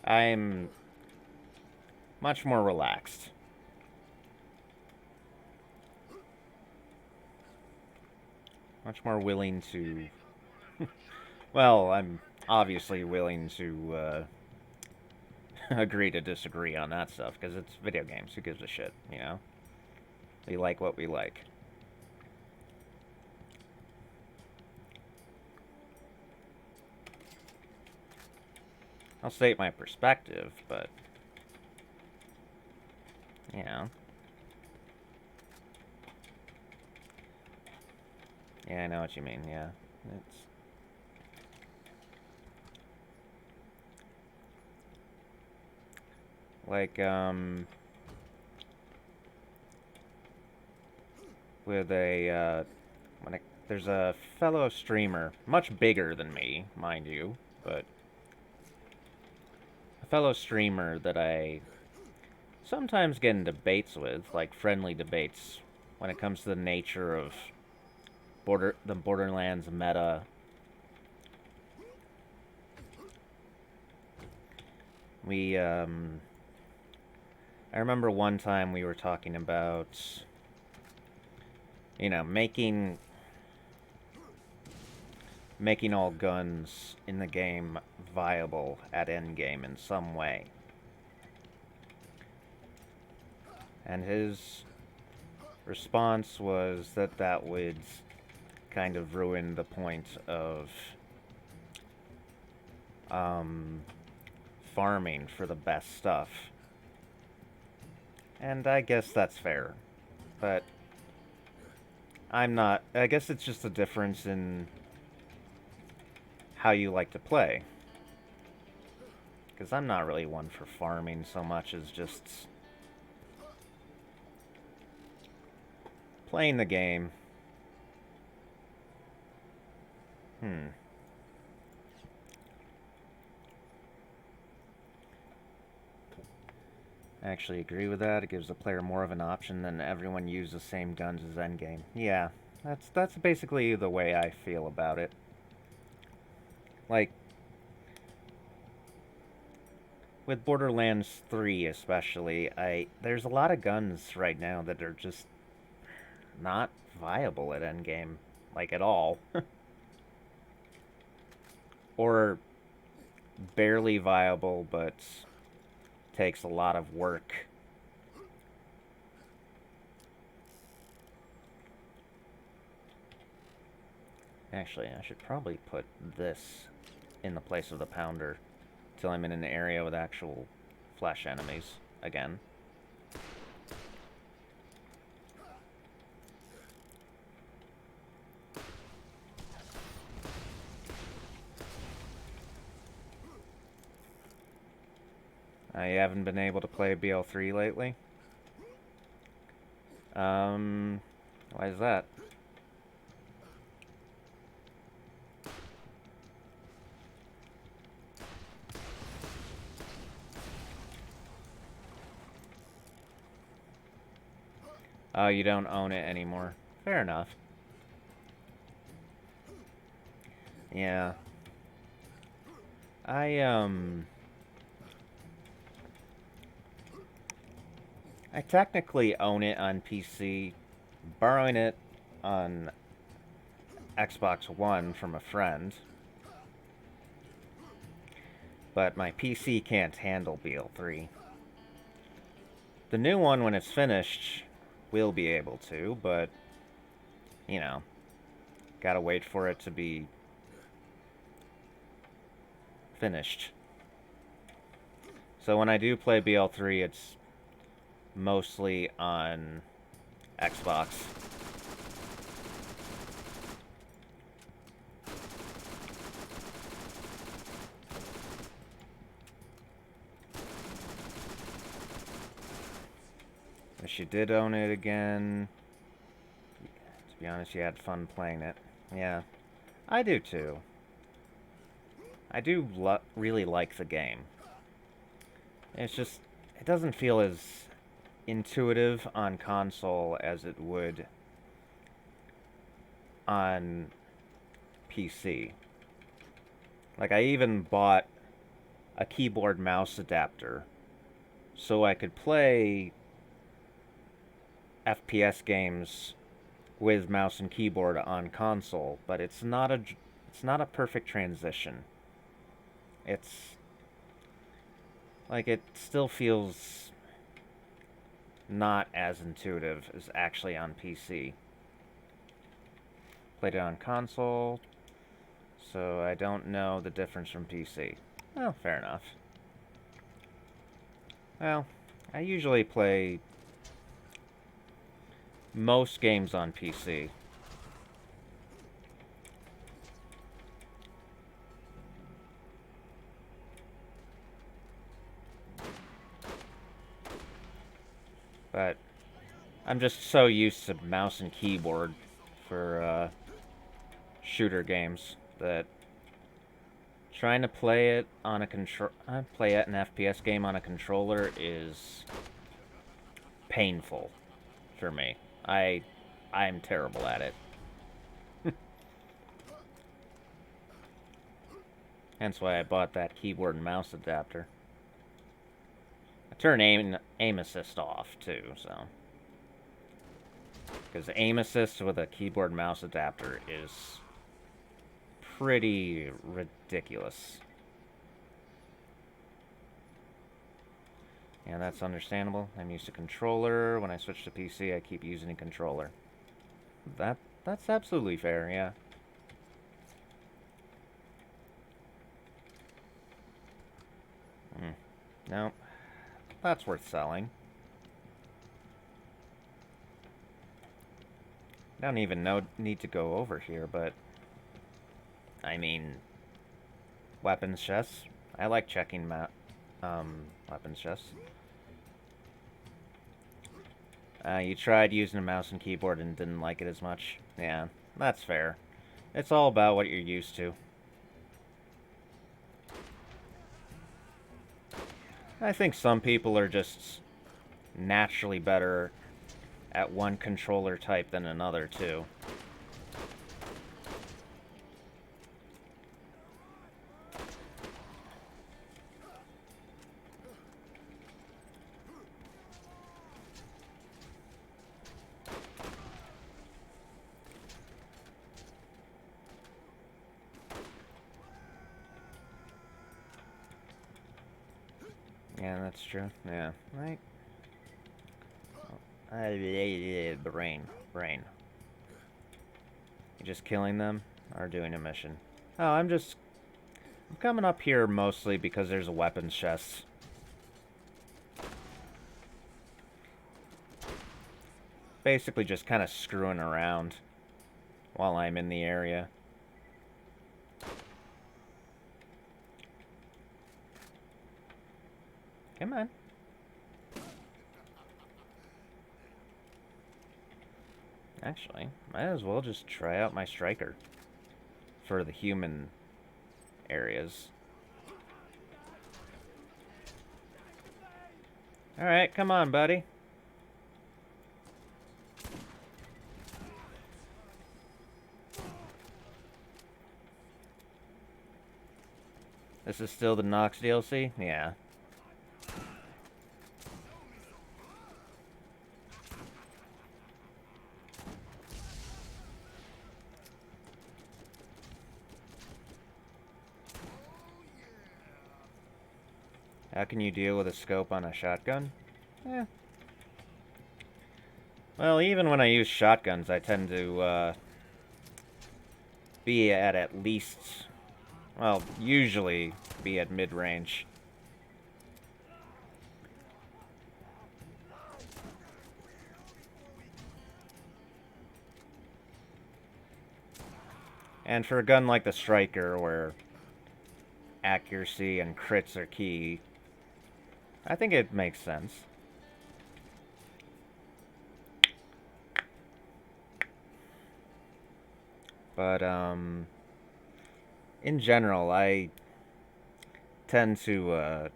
I'm much more relaxed. Much more willing to... Well, I'm obviously willing to agree to disagree on that stuff, because it's video games. Who gives a shit, you know? We like what we like. I'll state my perspective, but... You know. Yeah, I know what you mean, yeah. It's... Like, with a, there's a fellow streamer, much bigger than me, mind you, but a fellow streamer that I sometimes get in debates with, like friendly debates, when it comes to the nature of the Borderlands meta. We, I remember one time we were talking about, you know, making all guns in the game viable at endgame in some way. And his response was that that would kind of ruin the point of farming for the best stuff. And I guess that's fair. But I'm not... I guess it's just a difference in how you like to play. Because I'm not really one for farming so much as just playing the game. I actually agree with that. It gives the player more of an option than everyone use the same guns as endgame. Yeah, that's basically the way I feel about it. Like, with Borderlands 3 especially, there's a lot of guns right now that are just not viable at endgame, like at all. Or barely viable, but takes a lot of work. Actually, I should probably put this in the place of the pounder till I'm in an area with actual flesh enemies again. I haven't been able to play BL3 lately. Why is that? Oh, you don't own it anymore. Fair enough. Yeah. I technically own it on PC, borrowing it on Xbox One from a friend. But my PC can't handle BL3. The new one, when it's finished, will be able to, but, you know, gotta wait for it to be finished. So when I do play BL3, it's mostly on Xbox. Wish you did own it again. To be honest, you had fun playing it. Yeah, I do too. I do really like the game. It's just, it doesn't feel as intuitive on console as it would on PC. Like, I even bought a keyboard mouse adapter so I could play FPS games with mouse and keyboard on console, but it's not a perfect transition. It's like it still feels not as intuitive as actually on PC. Played it on console, so I don't know the difference from PC. Well, fair enough. Well, I usually play most games on PC. But I'm just so used to mouse and keyboard for shooter games that trying to play it on a play it an FPS game on a controller is painful for me. I'm terrible at it. Hence why I bought that keyboard and mouse adapter. I turn aim assist off too, so because aim assist with a keyboard and mouse adapter is pretty ridiculous. Yeah, that's understandable. I'm used to controller. When I switch to PC, I keep using a controller. That's absolutely fair, yeah. No, that's worth selling. I don't even need to go over here, but I mean, weapons chests. I like checking weapons chests. You tried using a mouse and keyboard and didn't like it as much. Yeah, that's fair. It's all about what you're used to. I think some people are just naturally better at one controller type than another, too. Yeah, that's true. Yeah, right. Brain. You just killing them or doing a mission? Oh, I'm coming up here mostly because there's a weapons chest. Basically just kind of screwing around while I'm in the area. Come on. Actually, might as well just try out my striker for the human areas. Alright, come on, buddy. This is still the Nox DLC? Yeah. How can you deal with a scope on a shotgun? Eh. Well, even when I use shotguns, I tend to be at least, well, usually be at mid-range. And for a gun like the Striker, where accuracy and crits are key, I think it makes sense. But, in general, I tend to,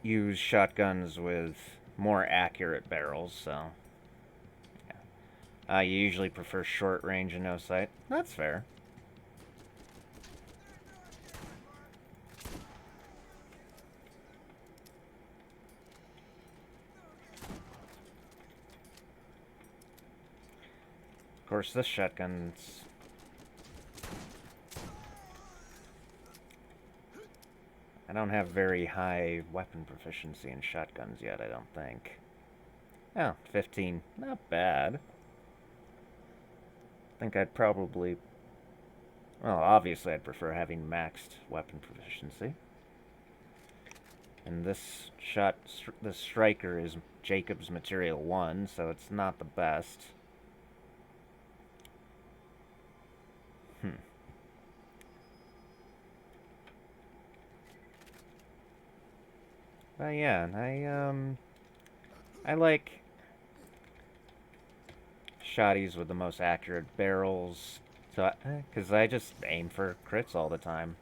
use shotguns with more accurate barrels, so... yeah. You usually prefer short range and no sight. That's fair. course, this shotgun's... I don't have very high weapon proficiency in shotguns yet, I don't think. Oh, 15. Not bad. I think I'd probably... Well, obviously I'd prefer having maxed weapon proficiency. And this this striker is Jacob's Material 1, so it's not the best. But yeah, I like shotties with the most accurate barrels, so because I just aim for crits all the time.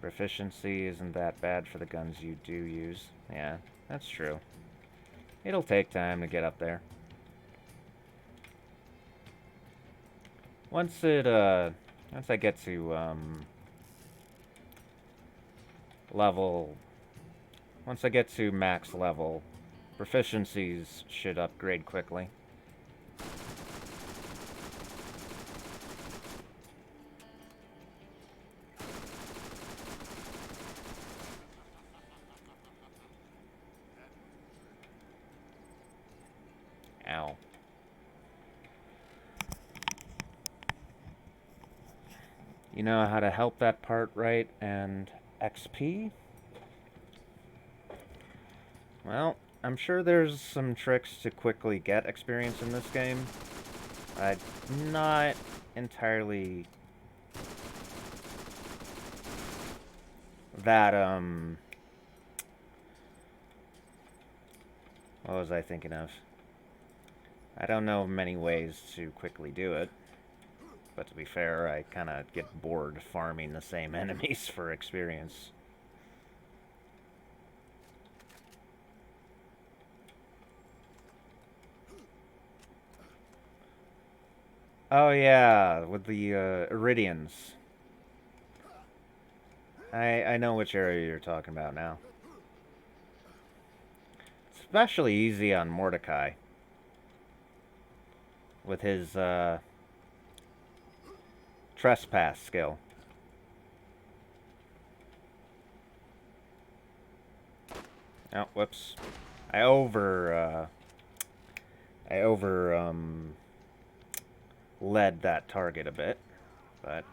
Proficiency isn't that bad for the guns you do use. Yeah, that's true. It'll take time to get up there. Once I get to, once I get to max level, proficiencies should upgrade quickly. Ow. You know how to help that part right and XP? Well, I'm sure there's some tricks to quickly get experience in this game. I'm not entirely that, what was I thinking of? I don't know many ways to quickly do it. But to be fair, I kind of get bored farming the same enemies for experience. Oh yeah, with the Iridians. I know which area you're talking about now. It's especially easy on Mordecai. With his trespass skill. Oh, whoops. I led that target a bit, but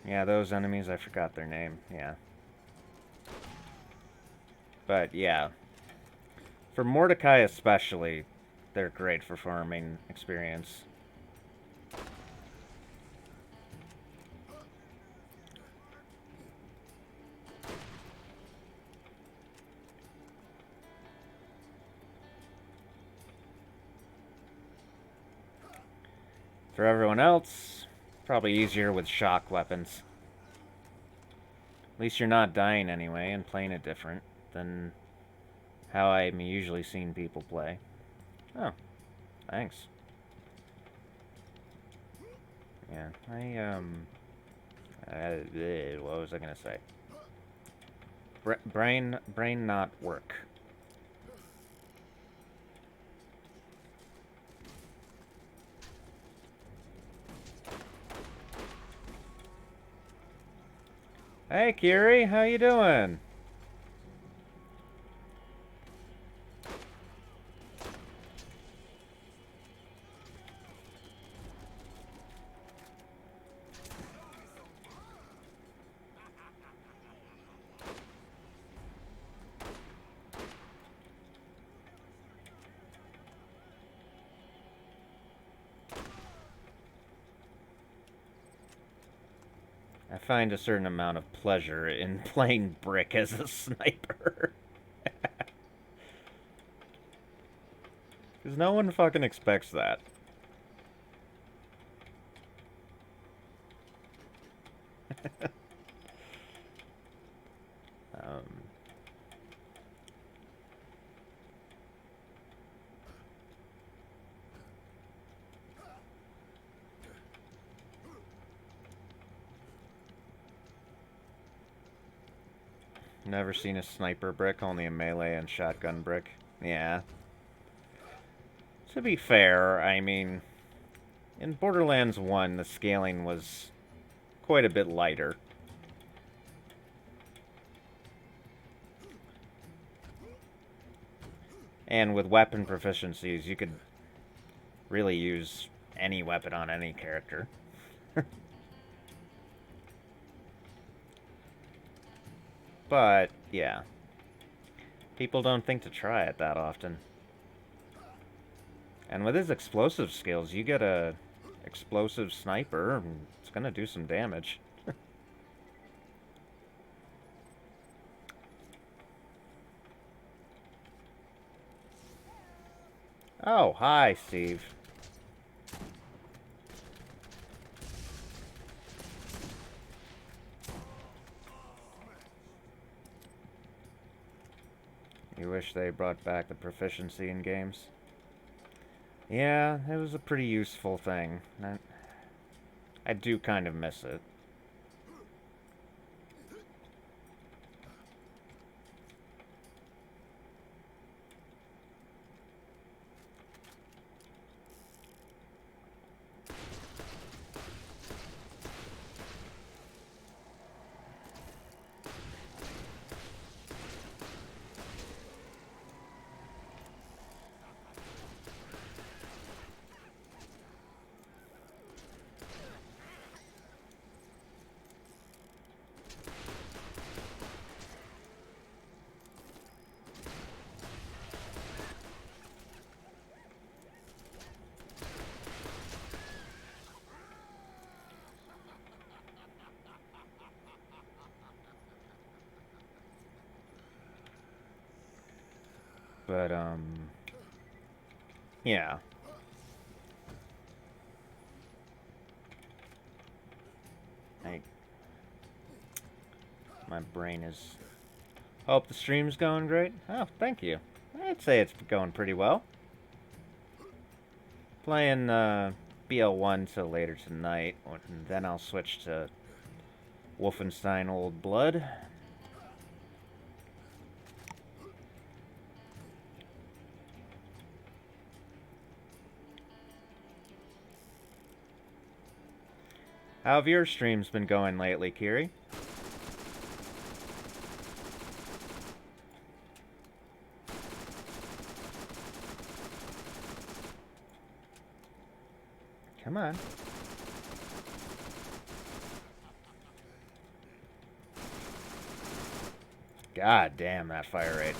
yeah, those enemies, I forgot their name, yeah. But yeah, for Mordecai especially, they're great for farming experience. For everyone else, probably easier with shock weapons. At least you're not dying anyway and playing it different than how I'm usually seeing people play. Oh, thanks. Yeah, what was I gonna say? Brain not work. Hey, Kiri, how you doing? I find a certain amount of pleasure in playing Brick as a sniper. Because no one fucking expects that. Never seen a sniper brick, only a melee and shotgun brick. Yeah. To be fair, I mean, in Borderlands 1, the scaling was quite a bit lighter. And with weapon proficiencies, you could really use any weapon on any character. But, yeah. People don't think to try it that often. And with his explosive skills, you get a explosive sniper, and it's gonna do some damage. Oh, hi, Steve. You wish they brought back the proficiency in games? Yeah, it was a pretty useful thing. I do kind of miss it. But, yeah. My brain is... Hope the stream's going great. Oh, thank you. I'd say it's going pretty well. Playing, BL1 till later tonight, and then I'll switch to Wolfenstein Old Blood. How have your streams been going lately, Kiri? Come on. God damn, that fire rate.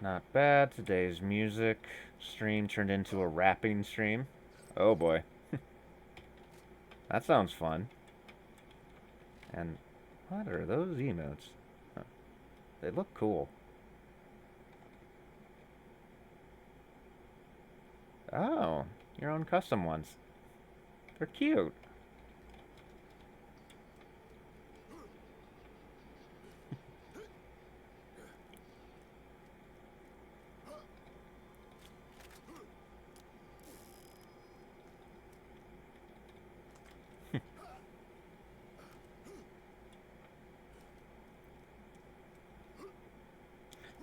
Not bad. Today's music stream turned into a rapping stream. Oh boy. That sounds fun. And what are those emotes? Huh. They look cool. Oh, your own custom ones. They're cute.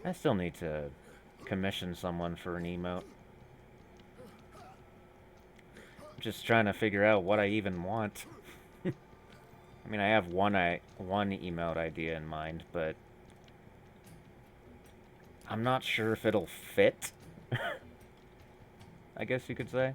I still need to commission someone for an emote. I'm just trying to figure out what I even want. I mean, I have one emote idea in mind, but I'm not sure if it'll fit. I guess you could say.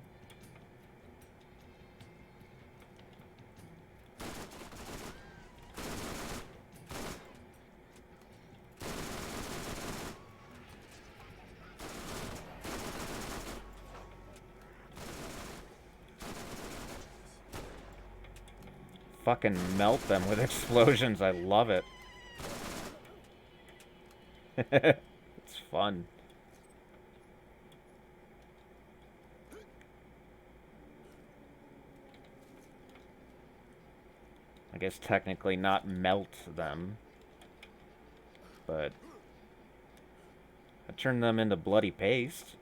Fucking melt them with explosions. I love it. It's fun. I guess technically not melt them, but turn them into bloody paste.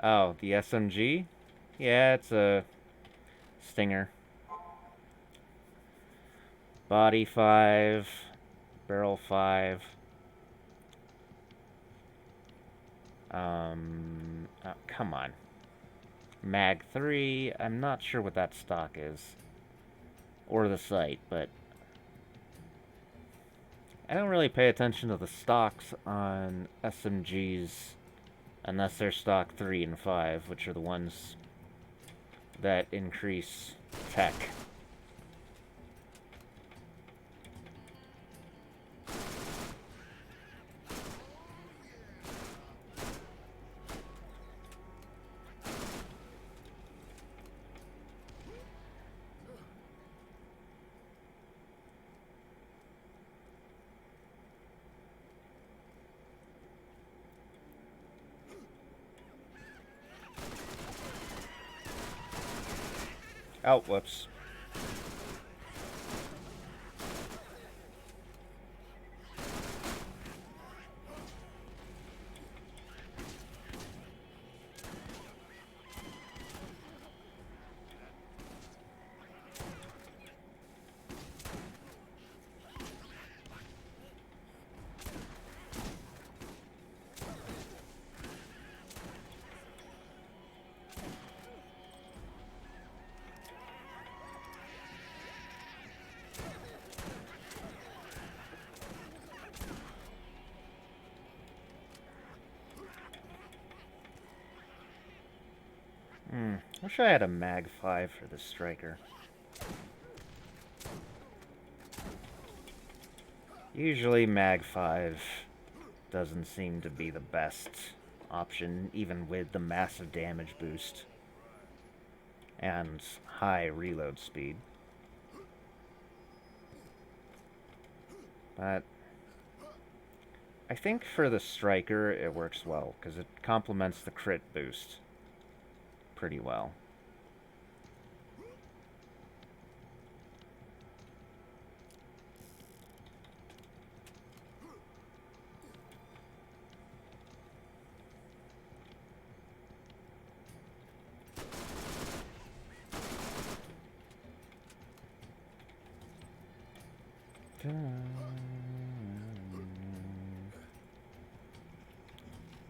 Oh, the SMG? Yeah, it's a stinger. Body 5, barrel 5. Oh, come on. Mag 3, I'm not sure what that stock is. Or the site, but I don't really pay attention to the stocks on SMGs unless they're stock 3 and 5, which are the ones that increase tech. Oh, whoops. Wish I had a Mag 5 for the Striker. Usually Mag 5 doesn't seem to be the best option, even with the massive damage boost and high reload speed. But I think for the Striker it works well, because it complements the crit boost pretty well.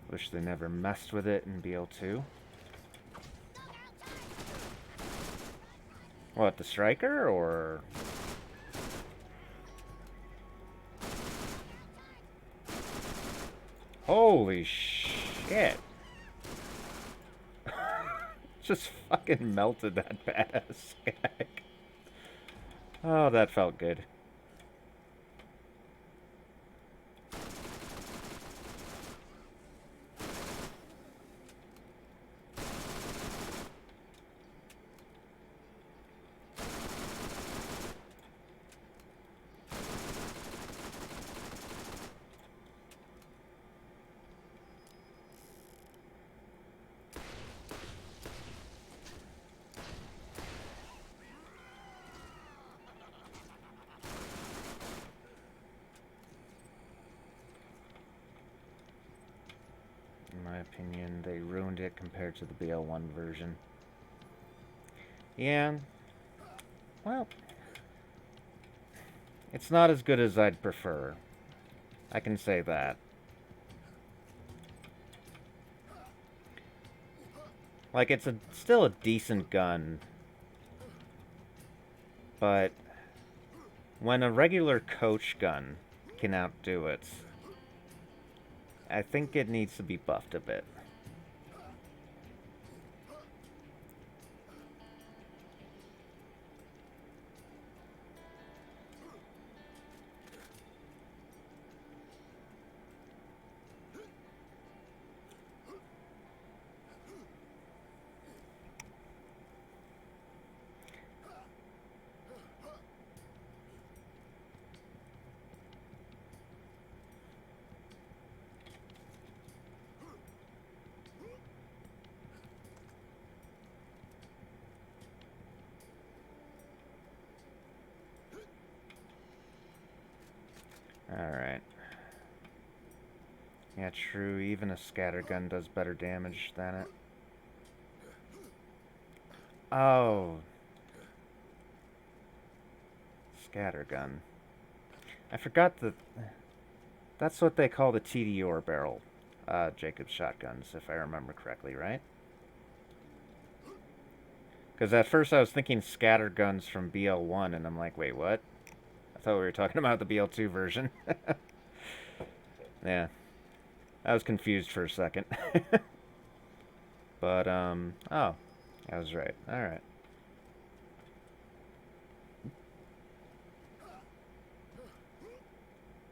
Wish they never messed with it in BL2. What, the Striker, or... Holy shit. Just fucking melted that badass guy. Oh, that felt good. In my opinion, they ruined it compared to the BL1 version. Yeah. Well, it's not as good as I'd prefer. I can say that. Like, it's still a decent gun, but when a regular coach gun can outdo it, I think it needs to be buffed a bit. Alright. Yeah, true. Even a scattergun does better damage than it. Oh. Scattergun. I forgot that that's what they call the TDR barrel. Jacob's shotguns, if I remember correctly, right? Because at first I was thinking scatterguns from BL1, and I'm like, wait, what? I thought we were talking about the BL2 version. Yeah. I was confused for a second. But, oh. I was right. Alright.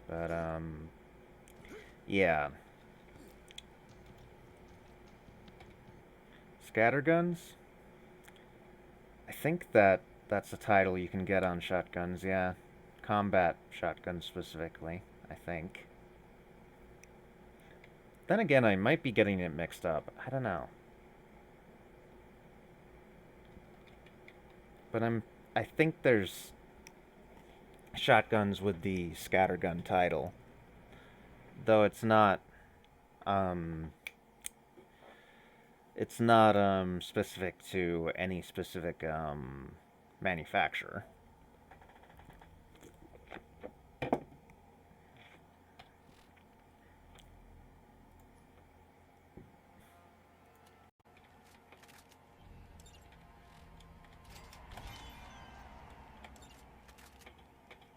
But, yeah. Scatterguns? I think that's a title you can get on shotguns, yeah. Combat shotguns specifically, I think. Then again, I might be getting it mixed up. I don't know. But I think there's shotguns with the scattergun title. Though um it's not specific to any specific manufacturer.